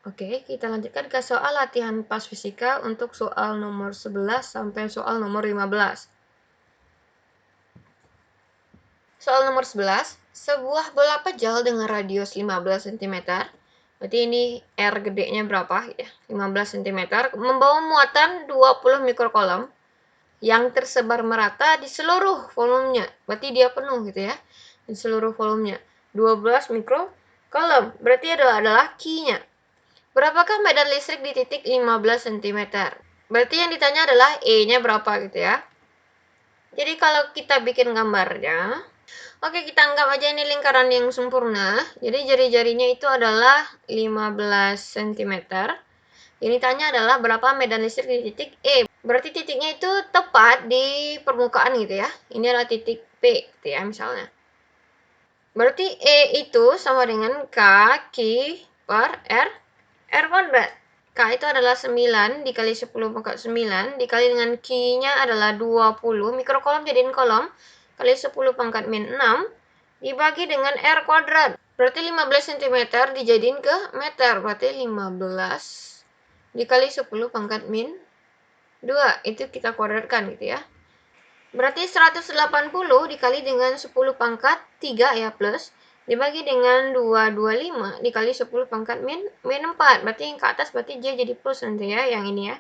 Oke, kita lanjutkan ke soal latihan PAS Fisika untuk soal nomor 11 sampai soal nomor 15. Soal nomor 11, sebuah bola pejal dengan radius 15 cm, berarti ini R gedenya berapa ya, 15 cm, membawa muatan 20 mikrokolom yang tersebar merata di seluruh volumenya, berarti dia penuh gitu ya, di seluruh volumenya, 12 mikrokolom, berarti adalah Q-nya. Berapakah medan listrik di titik 15 cm? Berarti yang ditanya adalah E-nya berapa gitu ya. Jadi kalau kita bikin gambarnya, oke, kita anggap aja ini lingkaran yang sempurna. Jadi jari-jarinya itu adalah 15 cm. Yang ditanya adalah berapa medan listrik di titik E. Berarti titiknya itu tepat di permukaan gitu ya. Ini adalah titik P gitu ya misalnya. Berarti E itu sama dengan K per R kuadrat. K itu adalah 9 dikali 10 pangkat 9 dikali dengan Q-nya adalah 20, mikrokolom jadiin kolom, kali 10 pangkat min 6 dibagi dengan R kuadrat. Berarti 15 cm dijadiin ke meter, berarti 15 dikali 10 pangkat min 2, itu kita kuadratkan gitu ya. Berarti 180 dikali dengan 10 pangkat 3 ya plus, dibagi dengan 225 dikali 10 pangkat min 4. Berarti yang ke atas berarti dia jadi plus nanti ya, yang ini ya.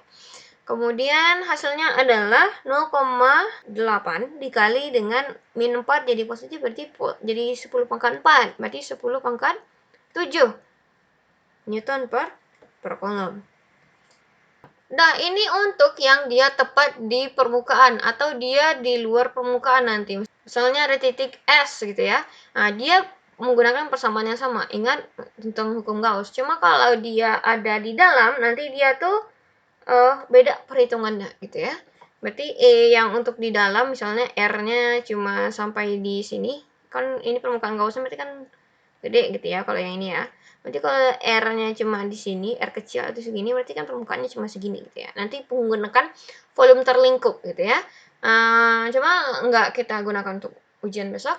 Kemudian hasilnya adalah 0,8 dikali dengan min 4 jadi positif, berarti jadi 10 pangkat 4. Berarti 10 pangkat 7 Newton per kolom. Nah, ini untuk yang dia tepat di permukaan atau dia di luar permukaan nanti. Misalnya ada titik S gitu ya. Nah, dia menggunakan persamaan yang sama. Ingat tentang hukum Gauss. Cuma kalau dia ada di dalam, nanti dia tuh beda perhitungannya gitu ya. Berarti E yang untuk di dalam misalnya R-nya cuma sampai di sini. Kan ini permukaan Gauss berarti kan gede gitu ya kalau yang ini ya. Berarti kalau R-nya cuma di sini, R kecil itu segini, berarti kan permukaannya cuma segini gitu ya. Nanti menggunakan volume terlingkup gitu ya. Cuma nggak kita gunakan untuk ujian besok.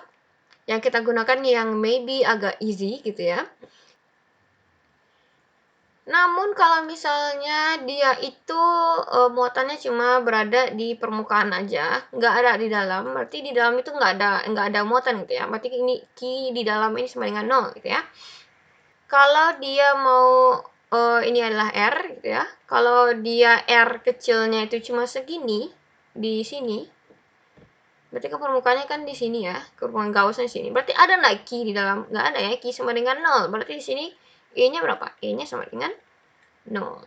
Yang kita gunakan yang maybe agak easy gitu ya. Namun kalau misalnya dia itu muatannya cuma berada di permukaan aja, nggak ada di dalam, berarti di dalam itu nggak ada muatan gitu ya. Berarti ini Q di dalam ini sama dengan 0 gitu ya. Kalau dia mau ini adalah R gitu ya. Kalau dia R kecilnya itu cuma segini di sini, berarti kan permukaannya kan di sini ya, permukaan Gaussnya di sini. Berarti ada nggak Q di dalam? Nggak ada ya, Q sama dengan 0. Berarti di sini E-nya berapa? E-nya sama dengan 0.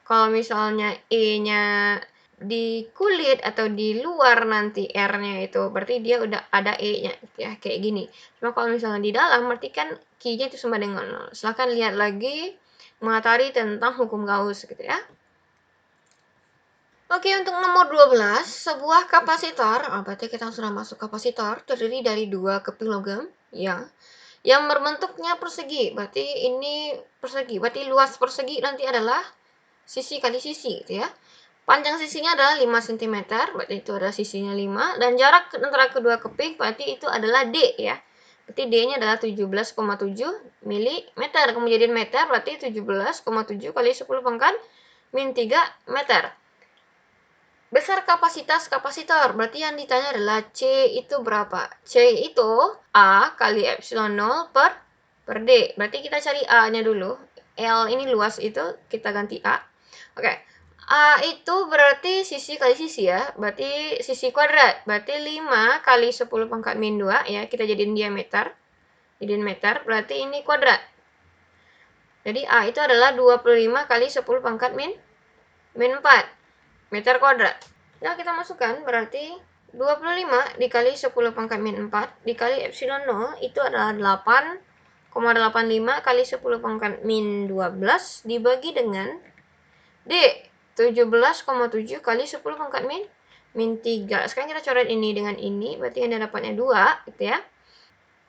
Kalau misalnya E-nya di kulit atau di luar nanti R-nya itu, berarti dia udah ada E-nya gitu ya, kayak gini. Cuma kalau misalnya di dalam, berarti kan Q-nya itu sama dengan 0. Silahkan lihat lagi materi tentang hukum Gauss gitu ya. Oke, untuk nomor 12, sebuah kapasitor, berarti kita sudah masuk kapasitor, terdiri dari 2 keping logam, ya, yang berbentuknya persegi. Berarti ini persegi, berarti luas persegi nanti adalah sisi kali sisi gitu ya. Panjang sisinya adalah 5 cm, berarti itu adalah sisinya 5, dan jarak antara kedua keping berarti itu adalah D ya. Berarti D-nya adalah 17,7 mm. Kemudian meter berarti 17,7 kali 10 pangkat min 3 meter. Besar kapasitas kapasitor, berarti yang ditanya adalah C itu berapa? C itu A kali epsilon 0 per D. Berarti kita cari A-nya dulu. L ini luas itu, kita ganti A. Oke. A itu berarti sisi kali sisi ya. Berarti sisi kuadrat. Berarti 5 kali 10 pangkat min 2 ya. Kita jadiin diameter. Jadiin meter. Berarti ini kuadrat. Jadi A itu adalah 25 kali 10 pangkat min 4 meter kuadrat. Nah, kita masukkan berarti 25 dikali 10 pangkat min 4 dikali epsilon 0 itu adalah 8,85 kali 10 pangkat min 12 dibagi dengan D 17,7 kali 10 pangkat min 3. Sekarang kita coret ini dengan ini, berarti yang dapatnya 2 gitu ya.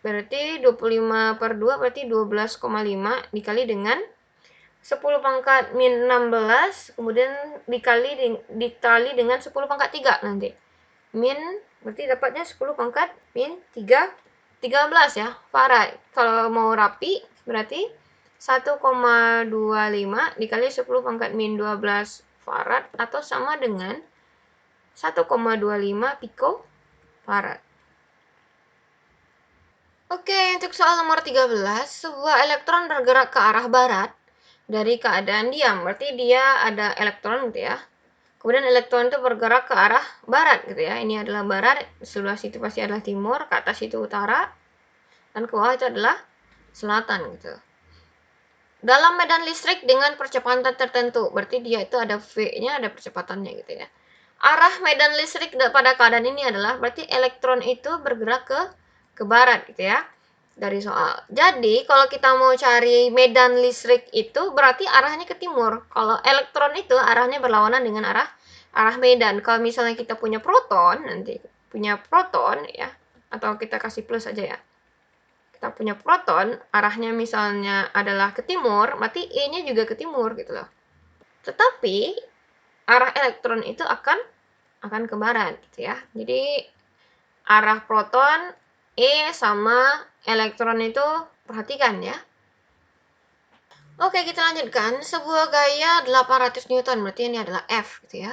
Berarti 25 per 2 berarti 12,5 dikali dengan 10 pangkat min 16, kemudian dikali dengan 10 pangkat 3 nanti. Min, berarti dapatnya 10 pangkat min 13 ya, farad. Kalau mau rapi, berarti 1,25 dikali 10 pangkat min 12 farad atau sama dengan 1,25 picofarad. Oke, untuk soal nomor 13, sebuah elektron bergerak ke arah barat dari keadaan diam. Berarti dia ada elektron gitu ya. Kemudian elektron itu bergerak ke arah barat gitu ya. Ini adalah barat, sebelah situ pasti adalah timur, ke atas itu utara, dan ke bawah itu adalah selatan gitu. Dalam medan listrik dengan percepatan tertentu, berarti dia itu ada V-nya, ada percepatannya gitu ya. Arah medan listrik pada keadaan ini adalah berarti elektron itu bergerak ke barat gitu ya. Dari soal. Jadi, kalau kita mau cari medan listrik itu berarti arahnya ke timur. Kalau elektron itu arahnya berlawanan dengan arah medan. Kalau misalnya kita punya proton, nanti punya proton ya, atau kita kasih plus aja ya. Kita punya proton, arahnya misalnya adalah ke timur, berarti E-nya juga ke timur gitu loh. Tetapi arah elektron itu akan ke barat gitu ya. Jadi arah proton E sama elektron itu perhatikan ya. Oke, kita lanjutkan. Sebuah gaya 800 Newton, berarti ini adalah F gitu ya.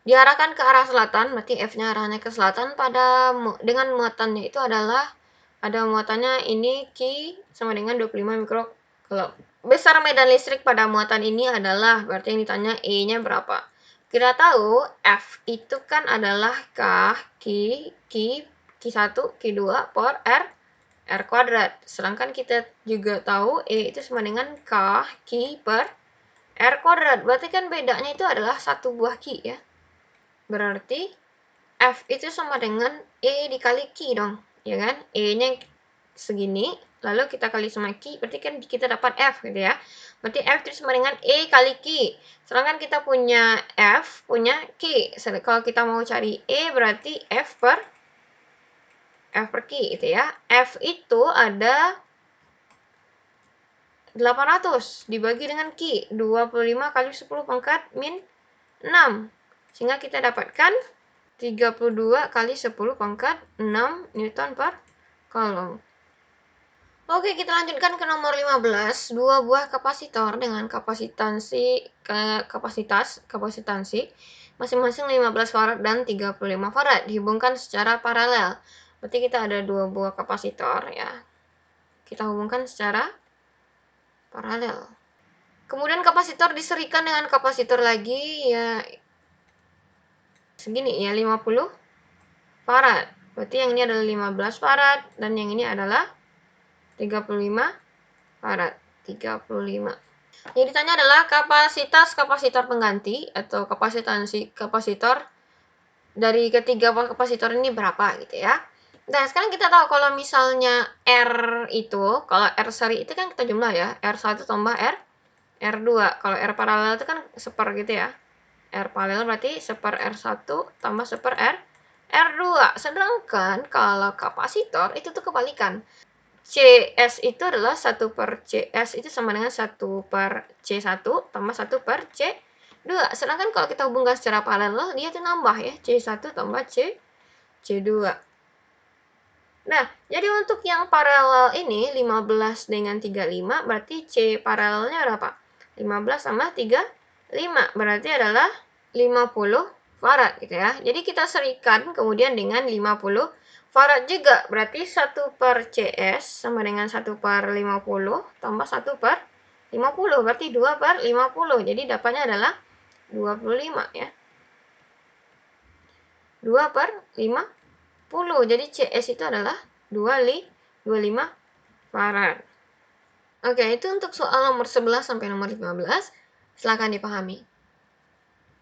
Diarahkan ke arah selatan, berarti F-nya arahnya ke selatan dengan muatannya itu adalah ada muatannya ini Q sama dengan 25 mikrocoulomb. Besar medan listrik pada muatan ini adalah berarti yang ditanya E-nya berapa. Kita tahu F itu kan adalah Q1, Q2 per R kuadrat. Sedangkan kita juga tahu E itu sama dengan Q per R kuadrat. Berarti kan bedanya itu adalah satu buah Q ya. Berarti F itu sama dengan E dikali Q dong, ya kan? E-nya segini, lalu kita kali sama Q, berarti kan kita dapat F gitu ya. Berarti F itu sama dengan E kali Q. Sedangkan kita punya F, punya Q. Kalau kita mau cari E berarti F per Q gitu ya. F itu ada 800 dibagi dengan Q, 25 kali 10 pangkat min 6. Sehingga kita dapatkan 32 kali 10 pangkat 6 Newton per Coulomb. Oke, kita lanjutkan ke nomor 15. Dua buah kapasitor dengan kapasitansi masing-masing 15 farad dan 35 farad dihubungkan secara paralel. Berarti kita ada dua buah kapasitor ya. Kita hubungkan secara paralel. Kemudian kapasitor diserikan dengan kapasitor lagi ya segini ya 50 farad. Berarti yang ini adalah 15 farad dan yang ini adalah 35 farad. 35. Yang ditanya adalah kapasitas kapasitor pengganti atau kapasitansi kapasitor dari ketiga kapasitor ini berapa gitu ya. Nah, sekarang kita tahu kalau misalnya R itu, kalau R seri itu kan kita jumlah ya, R1 tambah R2. Kalau R paralel itu kan seper gitu ya. R paralel berarti seper R1 tambah seper R2. Sedangkan kalau kapasitor itu tuh kebalikan. CS itu adalah 1 per CS itu sama dengan 1 per C1 tambah 1 per C2. Sedangkan kalau kita hubungkan secara paralel, dia itu nambah ya, C1 tambah C2. Nah, jadi untuk yang paralel ini 15 dengan 35, berarti C paralelnya berapa? 15 sama 35, berarti adalah 50 farad gitu ya. Jadi kita serikan kemudian dengan 50 farad juga, berarti 1 per CS sama dengan 1 per 50 tambah 1 per 50, berarti 2 per 50. Jadi dapatnya adalah 25 ya. 2 per 50. Jadi CS itu adalah 25 farad. Oke, itu untuk soal nomor 11 sampai nomor 15. Silakan dipahami.